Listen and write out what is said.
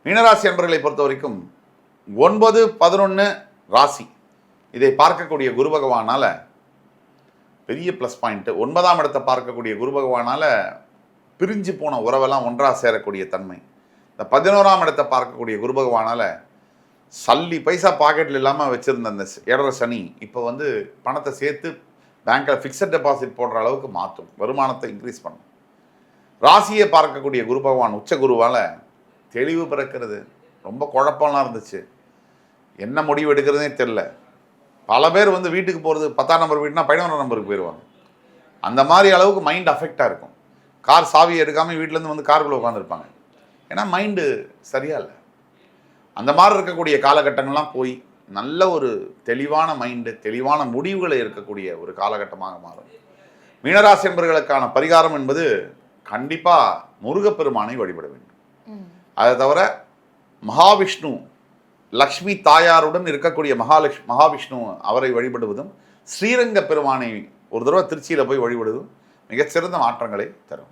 மீனராசி அன்பர்களை பொறுத்த வரைக்கும் 9, 11 ராசி இதை பார்க்கக்கூடிய குரு பகவானால் பெரிய ப்ளஸ் பாயிண்ட்டு. 9ஆம் இடத்தை பார்க்கக்கூடிய குரு பகவானால் பிரிஞ்சு போன உறவெல்லாம் ஒன்றாக சேரக்கூடிய தன்மை. இந்த 11ஆம் இடத்தை பார்க்கக்கூடிய குரு பகவானால் சல்லி பைசா பாக்கெட்டில் இல்லாமல் வச்சுருந்த அந்த 7.5 சனி இப்போ வந்து பணத்தை சேர்த்து பேங்க்கில் ஃபிக்ஸட் டெபாசிட் போடுற அளவுக்கு மாற்றும், வருமானத்தை இன்க்ரீஸ் பண்ணும். ராசியை பார்க்கக்கூடிய குரு பகவான் உச்ச குருவால் தெளிவு பிறக்கிறது. ரொம்ப குழப்பம்லாம் இருந்துச்சு, என்ன முடிவு எடுக்கிறதுனே தெரில. பல பேர் வந்து வீட்டுக்கு போகிறது 10ஆம் நம்பர் வீட்டுனா 11ஆம் நம்பருக்கு போயிடுவாங்க. அந்த மாதிரி அளவுக்கு மைண்ட் அஃபெக்டாக இருக்கும். கார் சாவி எடுக்காமல் வீட்டிலேருந்து வந்து காருக்குள்ளே உட்காந்துருப்பாங்க, ஏன்னா மைண்டு சரியாக இல்லை. அந்த மாதிரி இருக்கக்கூடிய காலகட்டங்கள்லாம் போய் நல்ல ஒரு தெளிவான மைண்டு, தெளிவான முடிவுகளை இருக்கக்கூடிய ஒரு காலகட்டமாக மாறும். மீனராசி என்பவர்களுக்கான பரிகாரம் என்பது கண்டிப்பாக முருகப்பெருமானை வழிபட வேண்டும். அதை தவிர மகாவிஷ்ணு, லக்ஷ்மி தாயாருடன் இருக்கக்கூடிய மகாவிஷ்ணு அவரை வழிபடுவதும், ஸ்ரீரங்க பெருமானை ஒரு தடவை திருச்சியில் போய் வழிபடுவதும் மிகச்சிறந்த மாற்றங்களை தரும்.